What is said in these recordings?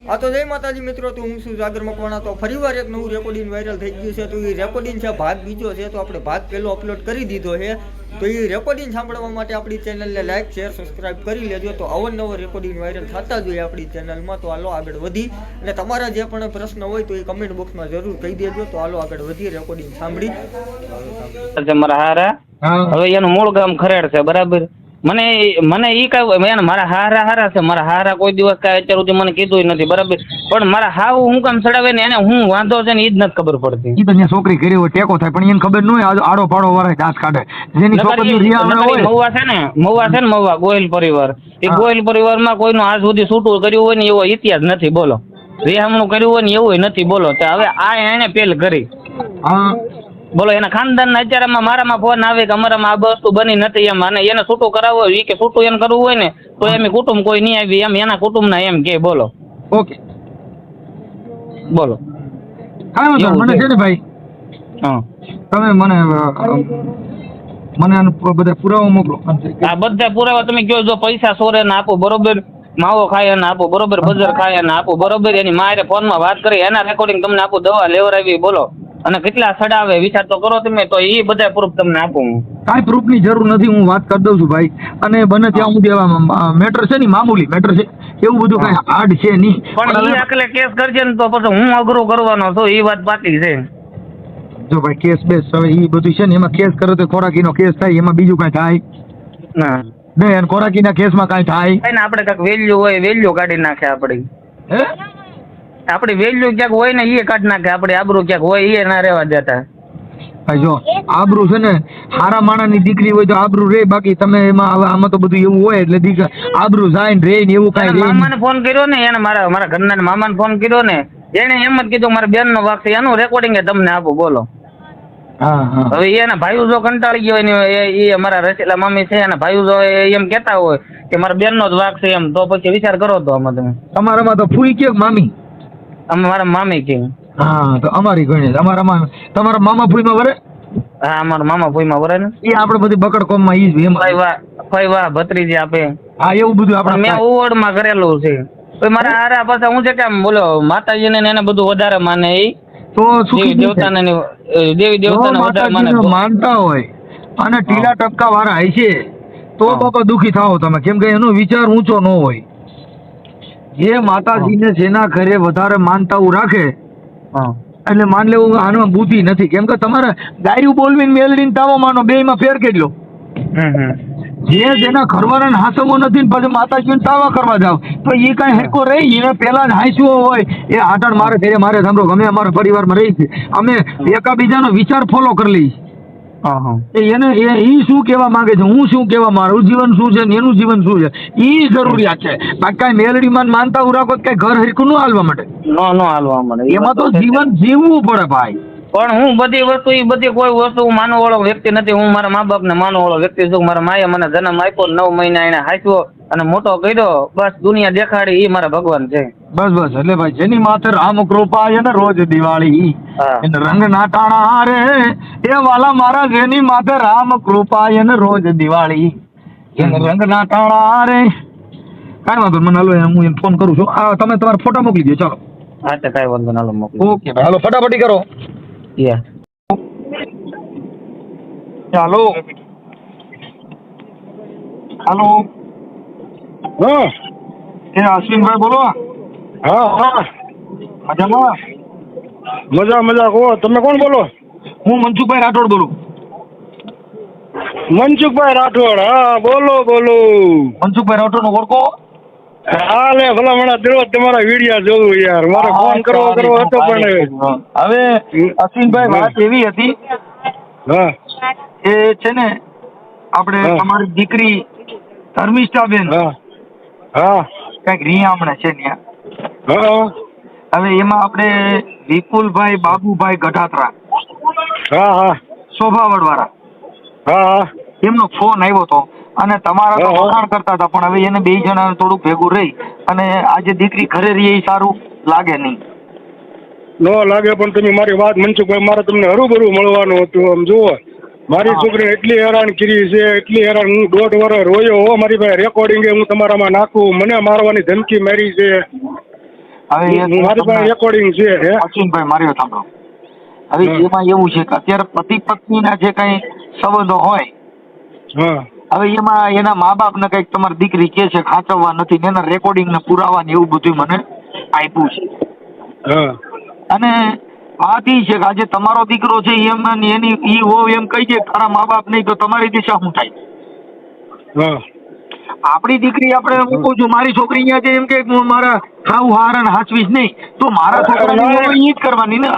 આ તો જય માતાજી મિત્રો, તો હું છું જાગર મકવાણા। તો ફરીવાર એક નવું રેકોર્ડિંગ વાયરલ થઈ ગયું છે। તો એ રેકોર્ડિંગ છે ભાગ બીજો છે, તો આપણે ભાગ પહેલો અપલોડ કરી દીધો છે। તો એ રેકોર્ડિંગ સાંભળવા માટે આપણી ચેનલને લાઈક શેર સબસ્ક્રાઇબ કરી લેજો। તો અવનવો રેકોર્ડિંગ વાયરલ થતા જોઈએ આપણી ચેનલમાં। તો હાલો આગળ વધી અને તમારા જે પણ પ્રશ્ન હોય તો એ કમેન્ટ બોક્સમાં જરૂર કહી દેજો। તો હાલો આગળ વધી રેકોર્ડિંગ સાંભળી। મારા હારા હવે એનું મૂળ ગામ ખરેડ છે, બરાબર। મને મને ઈ કઈ મારા હારા છે, મારા હારા કોઈ દિવસ કાંઈ અત્યાર સુધી મને કીધું નથી, બરાબર। પણ મારા હાવ હું કામ ચડાવે ને એને હું વાંધો છે ને ઈ જ નથી ખબર પડતી। ઈ તો ત્યાં છોકરી કરી હોય ટેકો થાય, પણ એને ખબર ન હોય આડો પાડો વાળા દાંત કાઢે જેની છોકરીઓ રિયા હોય। મહુવા છે ને મહુવા ગોહિલ પરિવાર, એ ગોહિલ પરિવારમાં કોઈનું આજ સુધી છૂટું કર્યું હોય ને એવો ઇતિહાસ નથી, બોલો। રિહામણું કર્યું હોય ને એવું નથી, બોલો। તો હવે આ એને પેલ કરી, હા બોલો। એના ખાનદાનના અત્યારે મારામાં ફોન આવે કે અમારામાં આ વસ્તુ બની નથી એમ, અને એને છૂટું કરાવવું હોય કે છૂટું એને કરવું હોય ને તો એમ કુટુંબ કોઈ નહીં આવી એમ, એના કુટુંબના એમ કે, બોલો। ઓકે બોલો હા મને છે ને ભાઈ, હા તમે મને બધા પુરાવા મોકલો। આ બધા પુરાવા તમે કહો, જો પૈસા સોરે ને આપો, બરોબર, માવો ખાય ને આપો, બરોબર, બજર ખાય ને આપો, બરોબર, એની મારે ફોનમાં વાત કરી એના રેકોર્ડિંગ તમને આપું, દવા લેવડાવી, બોલો, અને કેટલા સડાવે વિચાર તો કરો તમે। તો એ બધા પ્રૂફ તમને આપું હું, કાંઈ પ્રૂફની જરૂર નથી, હું વાત કરી દઉં છું ભાઈ। અને બને ત્યાં સુધી મેટર છે ને, મામૂલી મેટર છે, એવું બધું કાંઈ હાર્ડ છે નહીં। પણ એ અકલે કેસ કરજે ને તો પછી હું અઘરું કરવાનો છું, એ વાત બાકી છે। જો ભાઈ કેસ બેસ હવે એ બધું છે ને, એમાં કેસ કરે તો ખોરાકીનો કેસ થાય, એમાં બીજું કાંઈ થાય ના નહીં, અને ખોરાકીના કેસમાં કાંઈ થાય ને આપણે કાંઈક વેલ્યુ હોય, વેલ્યુ કાઢી નાખે આપણી, હે આપણી વેલ્યુ ક્યાંક હોય ને એ કાઢી નાખે, આપણી આબરૂ ક્યાંક હોય એ ના રહેવા દેતા। ભાઈ જો આબરૂ છે ને, હારા માણાની દીકરી હોય તો આબરૂ રે, બાકી તમે એમાં હવે આમાં તો બધું એવું હોય એટલે આબરૂ જાય ને રે ને એવું કાંઈ રે। મામાને ફોન કર્યો ને એને, મારા ઘરના મામાને ફોન કર્યો ને, એને એમ જ કીધું મારા બેનનો વાક છે, એનું રેકોર્ડિંગ તમને આપું, બોલો। હા હા હવે એના ભાઈઓ જો કંટાળી ગયો હોય એ અમારા રસીલા મમ્મી છે, એના ભાઈઓ જો એમ કહેતા હોય કે મારા બેનનો જ વાક છે એમ, તો પછી વિચાર કરો તો આમાં તમે। તમારામાં તો ફૂઈ કે મામી? મારા મામી કે। હા તો અમારી ગણી અમારામાં તમારા મામા ફૂઈમાં વરે? હા અમારા મામા ફૂઈમાં વરે ને, એ આપણે બધી બકડ કોમમાં ઈ જ ફઈ વાહ ભત્રીજી આપે। હા એવું બધું આપણે મેં ઓવડમાં કરેલું છે। તો મારા હારા પાછા હું છે કે આમ બોલો માતાજીને એને બધું વધારે માને, એ તો દેવી દેવતાને વધારે માને, માનતા હોય અને ટીલા ટપકા વાળા હશે તો બાપા દુખી થાઓ તમે, કેમ કે એનો વિચાર ઊંચો ન હોય। જે માતાજીને જેના ઘરે વધારે માનતાઓ રાખે એટલે માન લેવું આનો બુદ્ધિ નથી, કેમ કે તમારે ગાયું બોલવીને મેલડીને તાવો માનો, બેયમાં ફેર કેટલો? જે જેના ઘરવાળાને હાસમો નથી ને પછી માતાજીને તાવા કરવા જાવ તો એ કાંઈ હેકો રહી, એને પેલા જ હાંસવો હોય એ આટણ મારે ઘરે મારે સાંભળો, અમે અમારા પરિવારમાં રહી છે, અમે એકાબીજાનો વિચાર ફોલો કરી લઈએ। એને એ શું કહેવા માંગે છે, હું શું કહેવા, મારું જીવન શું છે ને એનું જીવન શું છે એ જરૂરિયાત છે। બાકી કાંઈ મેલડીમાં માનતા રાખો કાંઈ ઘર હરખું ન હાલવા માટે, નો હાલવા માટે, એમાં તો જીવન જીવવું પડે ભાઈ। પણ હું બધી વસ્તુ એ બધી કોઈ વસ્તુ હું માનવા વાળો વ્યક્તિ નથી, હું મારા મા બાપને માનવા વાળો વ્યક્તિ છું। મારા માએ મને જન્મ આપ્યો, 9 મહિના એને હાંચ્યો અને મોટો કર્યો, બસ દુનિયા દેખાડી એ મારા ભગવાન છે। બસ એટલે ભાઈ જેની માથે રામ કૃપા છે ને રોજ દિવાળી એને રંગ ના ટાણા રે, એ વાલા મારા જેની માથે રામ કૃપા છે રોજ દિવાળી એને રંગ ના ટાણા રે। કાંઈ વાંધો મને હાલો હું એને ફોન કરું છું, તમે તમારા ફોટા મોકલી દો, ચાલો। હા તો કાંઈ વાંધો ના, મોકલો। ઓકે ભાઈ હાલો ફટાફટી કરો। ચાલો હાલો હા એ અશ્વિનભાઈ બોલો? હા મજામાં? મજા કહો, તમે કોણ બોલો? હું મનસુખભાઈ રાઠોડ બોલું। મનસુખભાઈ રાઠોડ? હા બોલો મનસુખભાઈ રાઠોડ ઓળખો? હા લે ભલા મને દેવો તમારા વિડિયા જોવું યાર, મારે ફોન કરવો હતો પણ હવે અશ્વિનભાઈ વાત એવી હતી હા એ છે ને આપણે તમારી દીકરી ધર્મિષ્ઠાબેન હા કઈક રિયામણે છે ત્યાં, હા હવે એમાં આપણે વિપુલભાઈ બાબુભાઈ ગઢાત્રા હા શોભાવડ વાળા હા એમનો ફોન આવ્યો હતો અને તમારા તો વખાણ કરતા હતા, પણ હવે એને 2 જણા થોડુંક ભેગું રહી અને આજે દીકરી ઘરે રહી એ સારું લાગે નહીં। ન લાગે પણ તમે મારી વાત મનસુખભાઈ, મારે તમને હરુભરું મળવાનું હતું। આમ જુઓ મારી છોકરીને એટલી હેરાન કરી છે, એટલી હેરાન, હું 1.5 વર્ષ રોયો હો, મારી પાસે રેકોર્ડિંગ હું તમારામાં નાખું, મને મારવાની ધમકી મારી છે। હવે મારી પાસે રેકોર્ડિંગ છે હે અશ્વિનભાઈ મારી વાત સાંભળો. હવે એમાં એવું છે કે અત્યારે પતિ પત્નીના જે કઈ સંબંધો હોય, હા હવે એમાં એના મા બાપને કઈક તમારી દીકરી કે છે ખાંચવવા નથી ને એના રેકોર્ડિંગ ને પુરાવા ને એવું બધું મને આપ્યું છે. હા અને વાત એ છે કે આજે તમારો દીકરો છે એમ ને એની ઈ હોવ એમ કહી દે તારા મા બાપ નહીં તો તમારી દિશા શું થાય? હા આપણી દીકરી આપણે હું કહું છું મારી છોકરી અહીંયા છે એમ કે હું મારા ખાવું હાર અને હાચવીશ નહીં તો મારા છોકરાની હોવ ઈ જ કરવાની ને.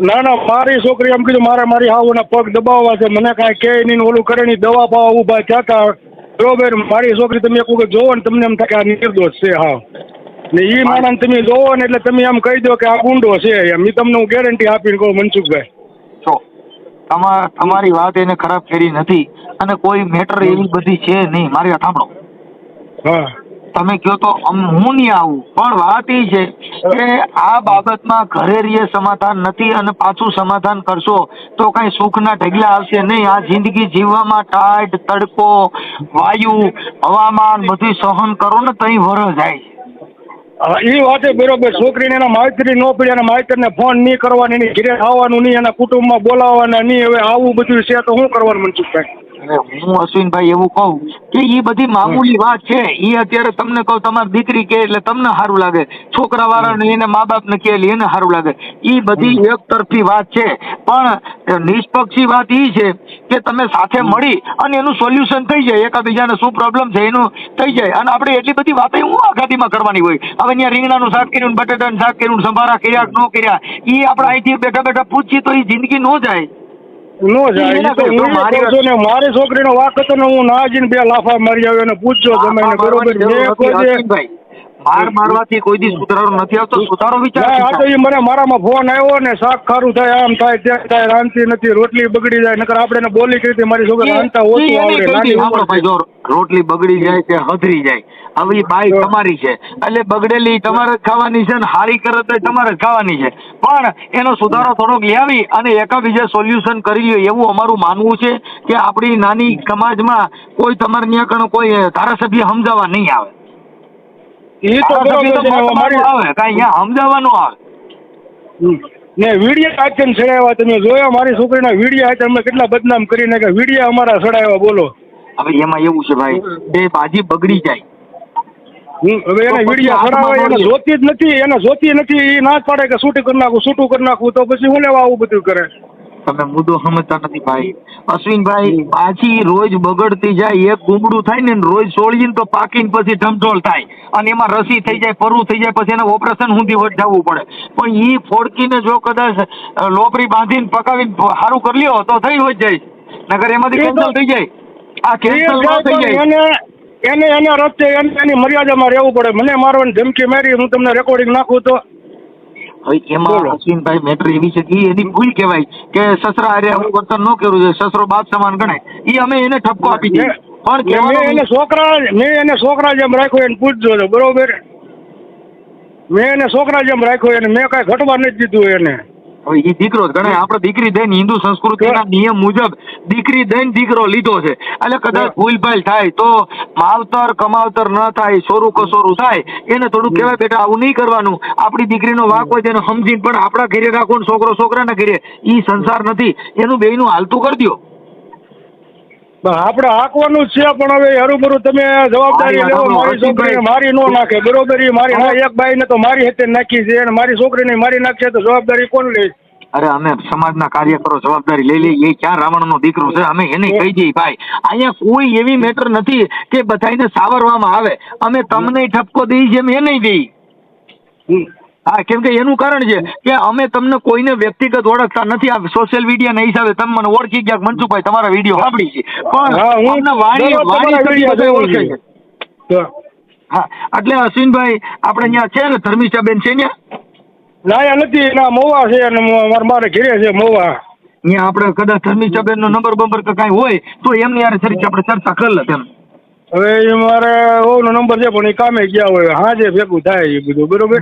ના ના મારી છોકરી એમ કીધું મારી હાવના પગ દબાવવા છે, મને કાંઈ કે નહીં ઓલું કરે નહીં, દવા પાવા ઊભા થયા બરોબર. મારી છોકરી તમે એક વખત જોવો ને તમને એમ થાય કે આ નિર્દોષ છે હાવ, ને ઈ માણસ તમે જોવો ને એટલે તમે એમ કહી દો કે આ ગુંડો છે એમ. તમને હું ગેરંટી આપીને કહું મનસુખભાઈ. જો તમારી વાત એને ખરાબ કરી નથી અને કોઈ મેટર એવી બધી છે નહીં. મારી વાત સાંભળો. હા તમે કહો તો હું નહીં આવું, પણ વાત એ છે કે આ બાબતમાં ઘરે રીએ સમાધાન નથી અને પાછું સમાધાન કરશો તો કઈ સુખના ઢગલા આવશે નહીં. આ જિંદગી જીવવામાં ટાઈટ તડકો વાયુ હવામાન બધું સહન કરો ને તઈ વરસ જાય. એ વાત બરોબર. છોકરીને એના માયતરી ન પડી અને માયતરને ફોન નહીં કરવાની, એની ઘરે આવવાનું નહીં, એના કુટુંબમાં બોલાવવાના નહીં. હવે આવું બધું છે તો શું કરવાનું મનસુખભાઈ? હું અશ્વિનભાઈ એવું કહું કે એ બધી મામૂલી વાત છે. એ અત્યારે તમને કહું તમારી દીકરી કે એટલે તમને સારું લાગે, છોકરા વાળાને એને મા બાપ ને કે એને સારું લાગે. એ બધી એક તરફી વાત છે, પણ નિષ્પક્ષી વાત એ છે કે તમે સાથે મળી અને એનું સોલ્યુશન થઈ જાય, એકાબીજાને શું પ્રોબ્લેમ છે એનું થઈ જાય. અને આપણે એટલી બધી વાતો હું આઘાતીમાં કરવાની હોય. હવે અહીંયા રીંગણાનું શાક કર્યું, બટાટાનું શાક કર્યું, સંભારા કર્યા ન કર્યા, એ આપણે અહીંથી બેઠા બેઠા પૂછીએ તો એ જિંદગી ન જાય. નો જાય. મારી છોકરીનો વાક હતો ને હું ના જઈને 2 લાફા મારી આવ્યો અને પૂછજો તમે બરોબર. માર મારવાથી કોઈ દી સુધારો નથી આવતો. સુધારો વિચાર આ તો એ મને મારામાં ફોન આવ્યો ને શાક ખારું થાય, આમ થાય, ત્યાં થાય, રાંધતી નથી, રોટલી બગડી જાય. નકર આપણે બોલી કરી મારી છોકરી રાંધતા ઓછું આવડે. રોટલી બગડી જાય કે હધરી જાય, હવે બાઈ તમારી છે એટલે બગડેલી તમારે જ ખાવાની છે ને હારી કરે તો તમારે જ ખાવાની છે. પણ એનો સુધારો થોડોક લાવી અને એકાબીજા સોલ્યુશન કરી લ્યો એવું અમારું માનવું છે કે આપણી નાની સમાજમાં કોઈ તમારે ત્યાં કણ કોઈ ધારાસભ્ય સમજાવવા નહીં આવે. એ તો બરોબર આવે કાંઈ અહીંયા સમજાવવાનું આવે ને. વિડીયો આચન ચડાવ્યા તમે જોયા મારી છોકરીના વિડીયો આચન અમે કેટલા બદનામ કરી નાખ્યા, વિડીયો અમારા ચડાવ્યા બોલો. હવે એમાં એવું છે ભાઈ બે બાજી બગડી જાય. હવે એને વિડીયો ચડાવે એને જોતી જ નથી, એને જોતી નથી. એ ના પાડે કે શૂટિંગ કરી નાખું, શૂટું કરી નાખું, તો પછી હું લેવા આવું બધું કરે. તમે મુદ્દો સમજતા નથી ભાઈ. અશ્વિનભાઈ પાછી રોજ બગડતી જાય, એક ગુમડું થાય ને રોજ સોળીને તો પાકીને પછી ઢમઢોળ થાય અને એમાં રસી થઈ જાય, પરવું થઈ જાય, પછી એને ઓપરેશન સુધી વટાવવું પડે. પણ ઈ ફોડકીને જો કદાચ લોપરી બાંધીને પકાવીને સારું કરી લ્યો તો થઈ હોય જાય, નકર એમાંથી કેન્સલ થઈ જાય. આ કેન્સલ ન થઈ જાય એને રસ્તે એની મર્યાદામાં રહેવું પડે. મને મારવાની ધમકી મારી, હું તમને રેકોર્ડિંગ નાખું તો હવે એમાં અશ્વિનભાઈ મેટર એવી છે કે એની ભૂલ કહેવાય કે સસરા હારે આવું વર્તન ન કરવું જોઈએ, સસરો બાપ સમાન ગણાય. એ અમે એને ઠપકો આપી દીધો. પણ મેં એને છોકરા જેમ રાખ્યો એને પૂછજો બરોબર. મેં એને છોકરા જેમ રાખ્યો એને મેં કાંઈ ઘટવા નથી દીધું એને. હવે એ દીકરો જ ગણાય. આપણે દીકરી દઈને હિન્દુ સંસ્કૃતિના નિયમ મુજબ દીકરી દઈને દીકરો લીધો છે એટલે કદાચ ભૂલભાલ થાય તો માવતર કમાવતર ન થાય, સોરું કસોરું થાય, એને થોડું કહેવાય બેટા આવું નહીં કરવાનું. આપણી દીકરીનો વાંક હોય તેને સમજીને પણ આપણા ઘરે રાખો ને છોકરો છોકરાના ઘરે, એ સંસાર નથી. એનું બેયનું હાલતું કરી દો. આપણે હાંકવાનું જ છે, પણ હવે હરુભરું તમે જવાબદારી લેવો. મારી છોકરીને મારી નો નાખે બરોબર. મારી એક બાઈ ને તો મારી હાથે નાખી છે અને મારી છોકરીને મારી નાખશે તો જવાબદારી કોણ લે? અરે અમે સમાજના કાર્યકરો જવાબદારી લઈ લઈએ. ક્યાં રાવણનો દીકરો છે? અમે એને કહી દઈએ ભાઈ અહીંયા કોઈ એવી મેટર નથી કે બધાને સાવરવામાં આવે. અમે તમને ઠપકો દઈ જેમ એ નહીં દઈ. હા, કેમ કે એનું કારણ છે કે અમે તમને કોઈને વ્યક્તિગત ઓળખતા નથી. આ સોશિયલ મીડિયાના હિસાબે તમે મને ઓળખી ગયા મનસુખભાઈ, તમારા વિડીયો સાંભળી છે, પણ અમને વાણી ઓળખે છે. હા, એટલે અશ્વિનભાઈ આપણે અહીંયા છે ને ધર્મિષ્ઠાબેન છે ને? ના નથી, ના મોવા છે અને મારે ઘરે છે મોવા. અહીંયા આપણે કદાચ ધર્મિષ્ઠાબેન નો નંબર બંબર કે કાંઈ હોય તો એમની યાર સરી આપણે ચર્ચા કરી લે તેમ. હવે એ મારે ઓનો નંબર છે પણ એ કામે ગયા હોય, હાજે ભેગું થાય એ બધું બરોબર.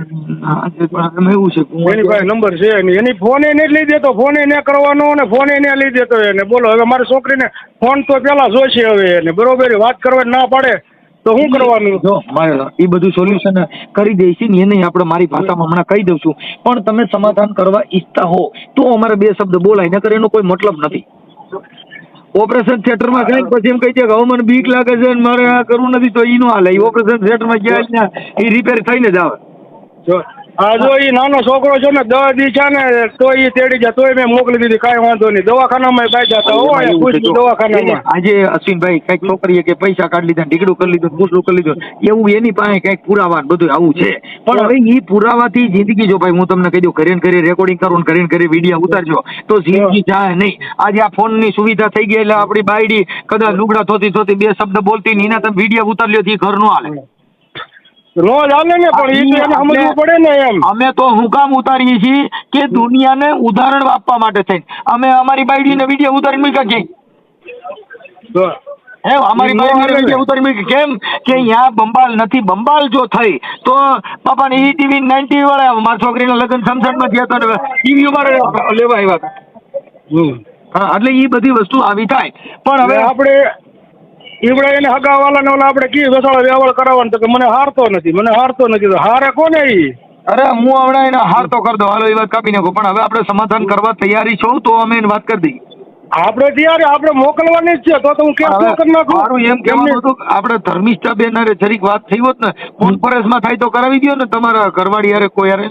એવું છે એની પાસે નંબર છે એની ફોને ને લઈ દેતો, ફોને ને કરવાનો ને ફોને ને લઈ દેતો એને. બોલો હવે મારી છોકરીને ફોન તો પેલા જોઈશે હવે એને બરોબર. વાત કરવા ના પાડે તો શું કરવાનું? જો મારે એ બધું સોલ્યુશન કરી દઈશું ને એને આપણે મારી ભાષામાં હમણાં કહી દઉં છું, પણ તમે સમાધાન કરવા ઈચ્છતા હો તો અમારે બે શબ્દ બોલાય, નકર એનો કોઈ મતલબ નથી. ઓપરેશન થિયેટરમાં જાય પછી એમ કહી દે કે હવે મને બીક લાગે છે ને મારે આ કરવું નથી, તો ઈ નો હાલે. ઈ ઓપરેશન થિયેટરમાં ગયા એ રિપેર થઈને જ આવે. જો એ નાનો છોકરો છે ને 10 દી છે ને તો એ તેડી જાય, તોય મેં મોકલી દીધી, કાંઈ વાંધો નહીં. દવાખાનામાં બાઈ જતા હોય દવાખાનામાં. આજે અશ્વિનભાઈ કઈક છોકરીએ કે પૈસા કાઢી લીધા, ટીકડું કરી લીધું, પૂછડું કરી લીધું, એવું એની પાસે કઈક પુરાવા બધું આવું છે. પણ હવે ઈ પુરાવાથી જિંદગી, જો ભાઈ હું તમને કહી દઉં, ઘરે ઘરે રેકોર્ડિંગ કરું ને ઘરે ઘરે વિડીયો ઉતારજો તો જિંદગી જાય નહીં. આજે આ ફોન ની સુવિધા થઈ ગઈ એટલે આપણી બાયડી કદાચ લુગડા ધોતી ધોતી બે શબ્દ બોલતી ને એના તમે વિડીયો ઉતાર લ્યો તો ઘર નો હાલે. રોજ હાલે ને, પણ એ તો એને સમજવું પડે ને એમ. અમે તો હું કામ ઉતારીએ છીએ કે દુનિયાને ઉદાહરણ આપવા માટે થઈને અમે અમારી બાયડીને વિડીયો ઉતારી મૂક્યા છે. અમારી બાયડીને વિડીયો ઉતારી મૂકી કેમ કે અહીંયા બંબાલ નથી. બંબાલ જો થઈ તો બાપા ને ટીવી 90 વાળા મારી છોકરીના લગ્ન સમસણમાં ગયા હતા, ટીવી અમારે લેવા આવ્યા હતા. હા, એટલે એ બધી વસ્તુ આવી થાય. પણ હવે આપણે ઈવડે એને હગાવાલા ને આપણે કી વેસાળા વ્યવહાર કરાવવાનું તો કે મને હારતો નથી તો હારે કોને ઈ? અરે હું હમણાં એને હાર તો કરી દો, હાલો એ વાત કાપી નાખો. પણ હવે આપણે સમાધાન કરવા તૈયારી છો તો અમે એને વાત કરી દઈએ. આપણે તૈયાર, આપણે મોકલવાની જ છે. તો હું કેમ કરી નાખું? મારું એમ કહેવાનું હતું કે આપણે ધર્મિષ્ઠા બેન હારે જરીક વાત થઈ હોત ને, કોન્ફરન્સમાં થાય તો કરાવી દો ને તમારા ઘરવાળી હારે કોઈ હારે.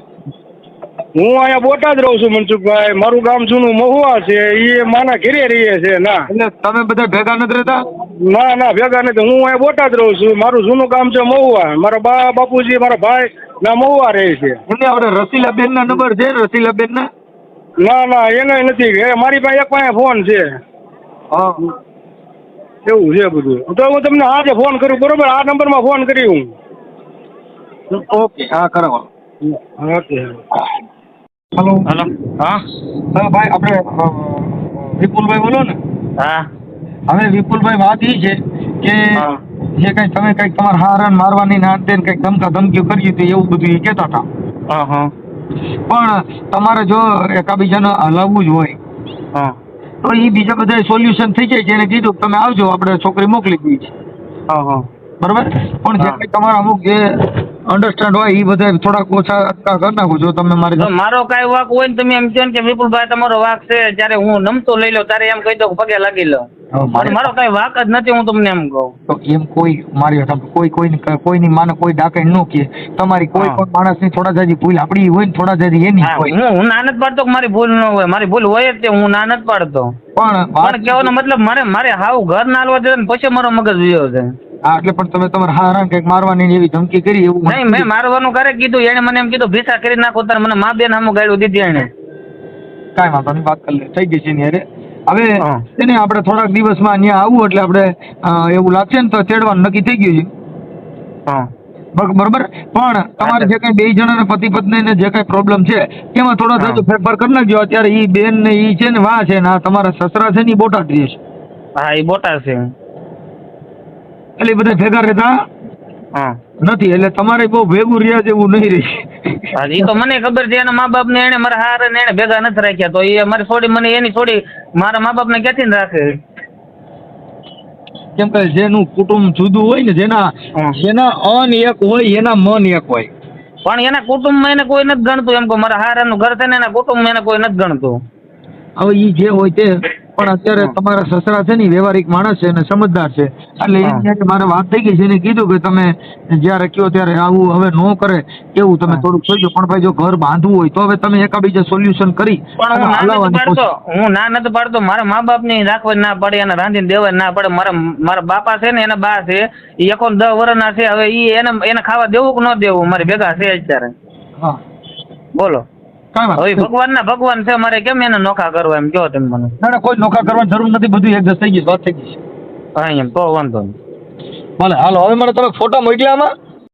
હું અહીંયા બોટાદ રહું છું મનસુખભાઈ, મારું ગામ જૂનું મહુવા છે, એ માના ઘેરે રહીએ છે. ના એટલે તમે બધા ભેગા નથી રહેતા? ના ભેગા નથી. હું અહીંયા બોટાદ રહું છું, મારું જૂનું ગામ છે મહુવા. મારા બાપુજી મારા ભાઈ ના મહુવા રહે છે. એટલે આપણે રસીલાબેન ના નંબર છે? રસીલાબેન ના? ના એને નથી. મારી પાસે એક પાસે ફોન છે. હા, એવું છે બધું. તો હું તમને આજે ફોન કરું, બરોબર? આ નંબરમાં ફોન કરી હું. ઓકે, હા કરાવો. ઓકે. હેલો. હા હા ભાઈ, આપણે વિપુલભાઈ બોલો ને? હા. હવે વિપુલભાઈ વાત એ છે કે જે કઈ તમે કઈક તમારા હારણ મારવાની ના અંતે કઈક ધમકા ધમકીઓ કરી હતી એવું બધું એ કહેતા હતા. પણ તમારે જો એકાબીજાને હલાવવું જ હોય તો એ બીજા બધા સોલ્યુશન થઈ જાય છે. એને કીધું તમે આવજો, આપણે છોકરી મોકલી દઈએ છીએ. બરોબર? પણ જે કઈ તમારા અમુક જે અન્ડરસ્ટેન્ડ હોય એ બધા થોડાક ઓછા કરી નાખો. જો તમે મારો કઈ વાક હોય ને તમે એમ કહો કે વિપુલભાઈ તમારો વાક છે, જ્યારે હું નમતો લઈ લઉં ત્યારે એમ કહી દઉં પગે લાગી લઉં. મારો કઈ વાક જ નથી, હું તમને એમ કહું. તો એમ કોઈ મારી કોઈની માને કોઈ ડાકે ન કે તમારી કોઈ પણ માણસની થોડા જાજી ભૂલ આપણી હોય ને થોડા જાજી એની હોય. હું ના નથી પાડતો કે મારી ભૂલ ન હોય, મારી ભૂલ હોય જ તે, હું ના નથી પાડતો. પણ કહેવાનો મતલબ મારે હાવ ઘર ના હાલવા દે ને પછી મારો મગજ વિયો છે. હા, એટલે પણ તમે તમારા હારા કઈક મારવાની એવી ધમકી કરી એવું નહીં? મેં મારવાનું કરે કીધું, એને મને એમ કીધું ભીસા કરી નાખો તાર, મને મા બેન સામું ગાળ્યું દીધી એને. કાંઈ વાંધો નહીં, વાત કરી લે, થઈ ગઈ છે ને યાર. હવે એને આપણે થોડાક દિવસમાં અહીંયા આવું એટલે આપણે એવું લાગશે ને તો તેડવાનું નક્કી થઈ ગયું છે. બરોબર? પણ તમારે જે કઈ બે જણાને પતિ પત્ની ને જે કઈ પ્રોબ્લેમ છે એમાં થોડા થતો ફેરફાર કરી નાખજો. અત્યારે ઈ બેન ને ઈ છે ને વાહ છે ને તમારા સસરા છે ને ઈ બોટાદ રહે છે. હા, એ બોટાદ છે. એટલે બધા ભેગા રહેતા નથી, એટલે તમારે બહુ ભેગું રહ્યા જેવું નહીં રહી. એ તો મને ખબર છે, એના મા બાપ ને એને મારા હારે ને એને ભેગા નથી રાખ્યા, તો એ અમારી છોડી મને એની છોડી મારા મા બાપ ને ક્યાંથી રાખે? કેમ કે જેનું કુટુંબ જુદું હોય ને, જેના અન એક હોય એના મન એક હોય. પણ એના કુટુંબમાં એને કોઈ નથી ગણતું. એમ કે મારા હારાનું ઘર છે ને એના કુટુંબમાં એને કોઈ નથી ગણતું. હવે ઈ જે હોય તે, પણ અત્યારે તમારા સસરા છે ને વ્યવહારિક માણસ છે અને સમજદાર છે, એટલે એ મારે વાત થઈ ગઈ છે. એને કીધું કે તમે જયારે કયો ત્યારે આવું હવે ન કરે એવું તમે થોડુંક જોઈજો. પણ ભાઈ જો ઘર બાંધવું હોય તો હવે તમે એકાબીજા સોલ્યુશન કરી હું ના નથી પાડતો. મારા મા બાપ ને રાખવા ના પડે, એને રાંધીને દેવા ના પડે. મારા બાપા છે ને એના બા છે, એ 10 વર્ષના છે. હવે એને ખાવા દેવું કે ન દેવું મારી ભેગા છે અત્યારે. હા, બોલો. હવે ભગવાન છે, મારે કેમ એને નોખા કરવા એમ કહો તમે મને? ના, કોઈ નોખા કરવાની જરૂર નથી, બધું એક થઈ ગયું, વાત થઈ ગઈ છે. હા, એમ તો વાંધો નહીં. ભલે, હાલો. હવે મને તમે ફોટા મોકલ્યા આમાં